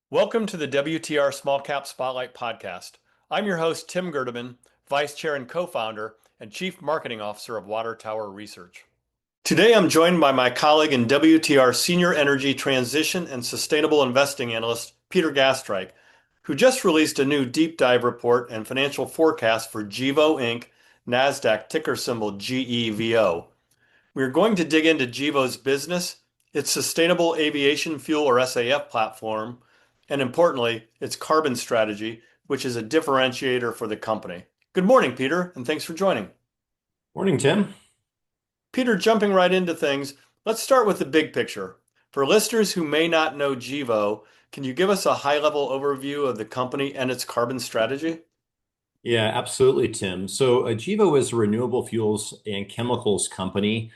Welcome to the WTR Small Cap Spotlight podcast. I'm your host, Tim Gerdeman, Vice Chair and Co-founder and Chief Marketing Officer of Water Tower Research. Today I'm joined by my colleague and WTR Senior Energy Transition and Sustainable Investing Analyst, Peter Gastreich, who just released a new deep dive report and financial forecast for Gevo Inc., NASDAQ ticker symbol GEVO. We're going to dig into Gevo's business, its sustainable aviation fuel or SAF platform, and importantly, its carbon strategy, which is a differentiator for the company. Good morning, Peter, and thanks for joining. Morning, Tim. Peter, jumping right into things, let's start with the big picture. For listeners who may not know Gevo, can you give us a high-level overview of the company and its carbon strategy? Yeah, absolutely, Tim. Gevo is a renewable fuels and chemicals company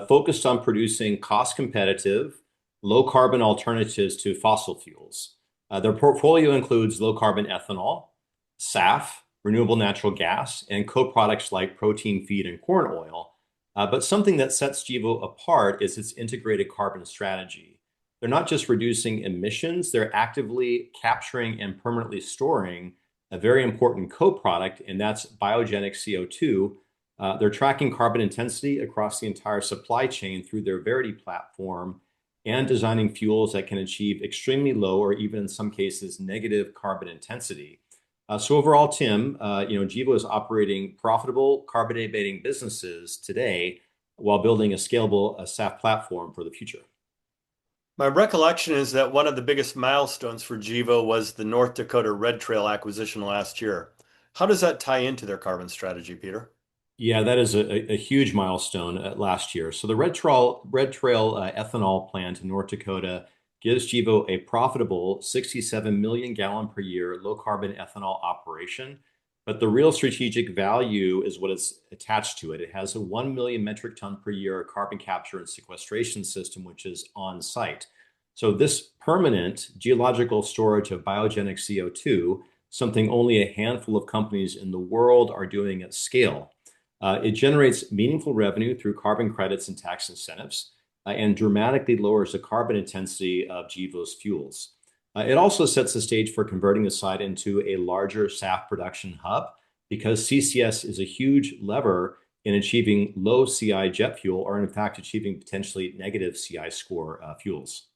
focused on producing cost-competitive, low-carbon alternatives to fossil fuels. Their portfolio includes low-carbon ethanol, SAF, renewable natural gas, and co-products like protein feed and corn oil. But something that sets Gevo apart is its integrated carbon strategy. They're not just reducing emissions, they're actively capturing and permanently storing a very important co-product, and that's biogenic CO2. They're tracking carbon intensity across the entire supply chain through their Verity platform and designing fuels that can achieve extremely low or even in some cases negative carbon intensity. Overall, Tim, Gevo is operating profitable carbon abating businesses today while building a scalable SAF platform for the future. My recollection is that one of the biggest milestones for Gevo was the North Dakota Red Trail acquisition last year. How does that tie into their carbon strategy, Peter? Yeah, that is a huge milestone last year. So the Red Trail ethanol plant in North Dakota gives Gevo a profitable 67 million gallon per year low carbon ethanol operation. But the real strategic value is what is attached to it. It has a 1 million metric ton per year carbon capture and sequestration system, which is on site. So this permanent geological storage of biogenic CO2, something only a handful of companies in the world are doing at scale. It generates meaningful revenue through carbon credits and tax incentives and dramatically lowers the carbon intensity of Gevo's fuels. It also sets the stage for converting the site into a larger SAF production hub because CCS is a huge lever in achieving low CI jet fuel, or in fact, achieving potentially negative CI score fuels.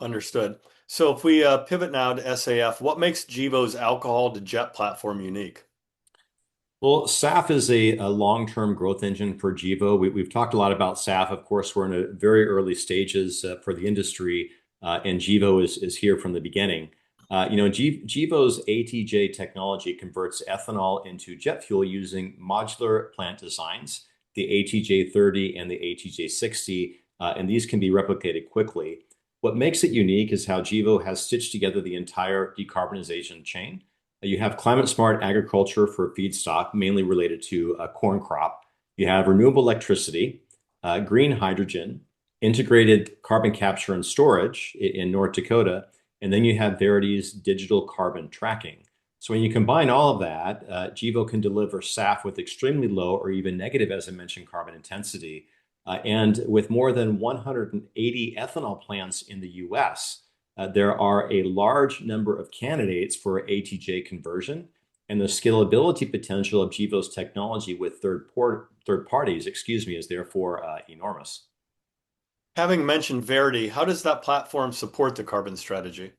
Understood. So if we pivot now to SAF, what makes Gevo's alcohol to jet platform unique? Well, SAF is a long-term growth engine for Gevo. We've talked a lot about SAF. Of course, we're in a very early stages for the industry, and Gevo is here from the beginning. Gevo's ATJ technology converts ethanol into jet fuel using modular plant designs, the ATJ-30 and the ATJ-60, and these can be replicated quickly. What makes it unique is how Gevo has stitched together the entire decarbonization chain. You have climate smart agriculture for feedstock, mainly related to corn crop. You have renewable electricity, green hydrogen, integrated carbon capture and storage in North Dakota, and then you have Verity's digital carbon tracking. So when you combine all of that, Gevo can deliver SAF with extremely low or even negative, as I mentioned, carbon intensity. And with more than 180 ethanol plants in the US, there are a large number of candidates for ATJ conversion, and the scalability potential of Gevo's technology with third parties, is therefore enormous. Having mentioned Verity, how does that platform support the carbon strategy?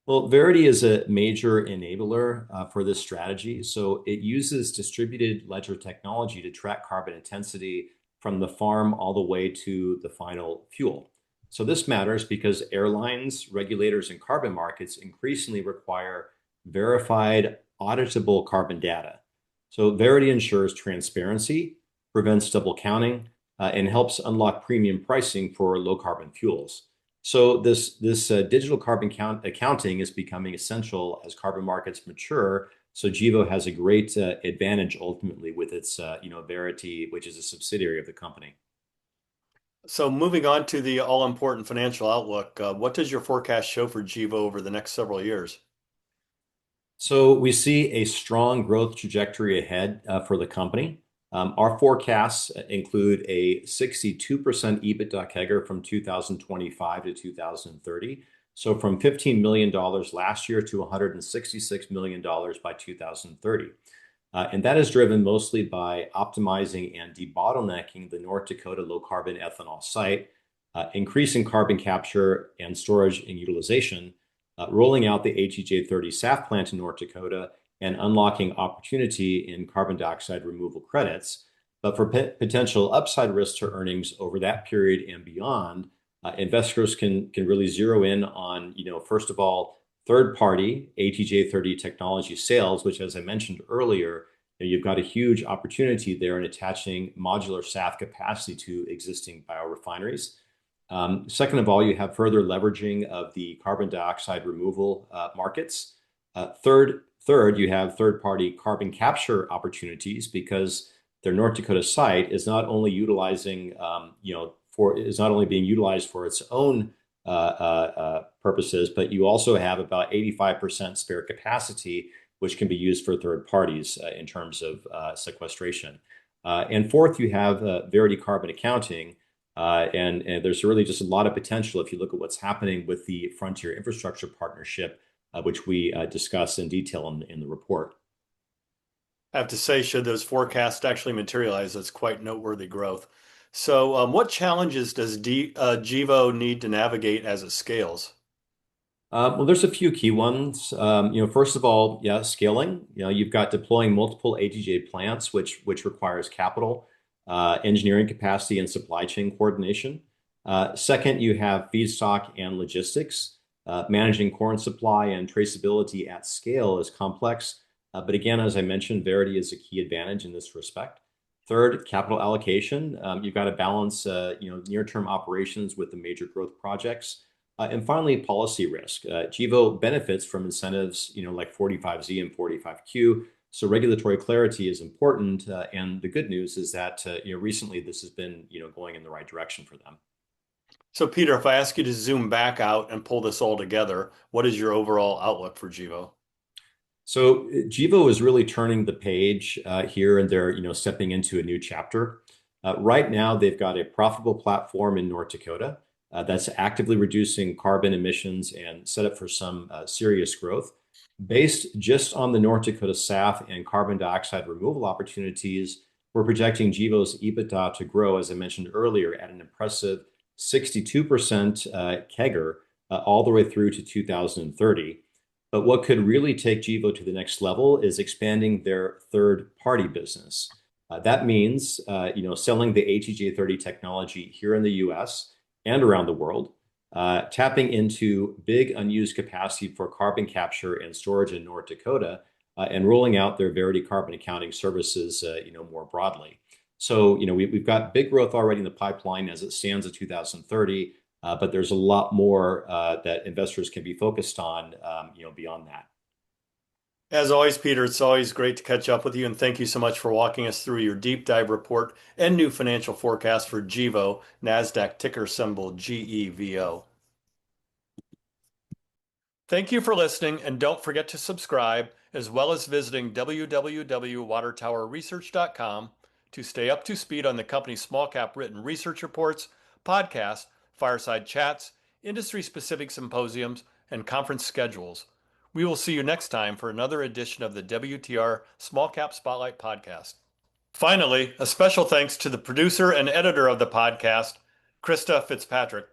Well, Verity is a major enabler for this strategy. So it uses distributed ledger technology to track carbon intensity from the farm all the way to the final fuel. So this matters because airlines, regulators, and carbon markets increasingly require verified, auditable carbon data. So Verity ensures transparency, prevents double counting, and helps unlock premium pricing for low carbon fuels. So this digital carbon accounting is becoming essential as carbon markets mature. So Gevo has a great advantage ultimately with its Verity, which is a subsidiary of the company. So moving on to the all-important financial outlook, what does your forecast show for Gevo over the next several years? So we see a strong growth trajectory ahead for the company. Our forecasts include a 62% EBITDA CAGR from 2025 to 2030, So from $15 million last year to $166 million by 2030. And that is driven mostly by optimizing and debottlenecking the North Dakota low carbon ethanol site, increasing carbon capture and storage and utilization, rolling out the ATJ-30 SAF plant in North Dakota, and unlocking opportunity in carbon dioxide removal credits. But for potential upside risk to earnings over that period and beyond, investors can really zero in on, first of all, third-party ATJ-30 technology sales, which, as I mentioned earlier, you've got a huge opportunity there in attaching modular SAF capacity to existing biorefineries. Second of all, you have further leveraging of the carbon dioxide removal markets. Third, you have third-party carbon capture opportunities because their North Dakota site is not only utilizing, is not only being utilized for its own purposes, but you also have about 85% spare capacity, which can be used for third parties in terms of sequestration. And fourth, you have Verity carbon accounting. And there's really just a lot of potential if you look at what's happening with the Frontier Infrastructure Partnership, which we discuss in detail in the report. I have to say, should those forecasts actually materialize, that's quite noteworthy growth. So, what challenges does Gevo need to navigate as it scales? Well, there's a few key ones. First of all, yeah, scaling. You've got deploying multiple ATJ plants, which requires capital, engineering capacity, and supply chain coordination. Second, you have feedstock and logistics. Managing corn supply and traceability at scale is complex. But again, as I mentioned, Verity is a key advantage in this respect. Third, capital allocation. You've got to balance, near-term operations with the major growth projects. And finally, policy risk. Gevo benefits from incentives, like 45Z and 45Q. So regulatory clarity is important. And the good news is that, recently this has been, going in the right direction for them. So, Peter, if I ask you to zoom back out and pull this all together, what is your overall outlook for Gevo? So Gevo is really turning the page here, and they're stepping into a new chapter. Right now, they've got a profitable platform in North Dakota that's actively reducing carbon emissions and set up for some serious growth. Based just on the North Dakota SAF and carbon dioxide removal opportunities, we're projecting Gevo's EBITDA to grow, as I mentioned earlier, at an impressive 62% CAGR all the way through to 2030. But what could really take Gevo to the next level is expanding their third-party business. That means, selling the ATJ-30 technology here in the U.S. and around the world, tapping into big unused capacity for carbon capture and storage in North Dakota, and rolling out their Verity carbon accounting services, more broadly. So, we've got big growth already in the pipeline as it stands at 2030. But there's a lot more that investors can be focused on, beyond that. As always, Peter, it's always great to catch up with you, and thank you so much for walking us through your deep dive report and new financial forecast for Gevo, NASDAQ ticker symbol GEVO. Thank you for listening, and don't forget to subscribe, as well as visiting www.watertowerresearch.com to stay up to speed on the company's small cap written research reports, podcasts, fireside chats, industry-specific symposiums, and conference schedules. We will see you next time for another edition of the WTR Small Cap Spotlight podcast. Finally, a special thanks to the producer and editor of the podcast, Krista Fitzpatrick.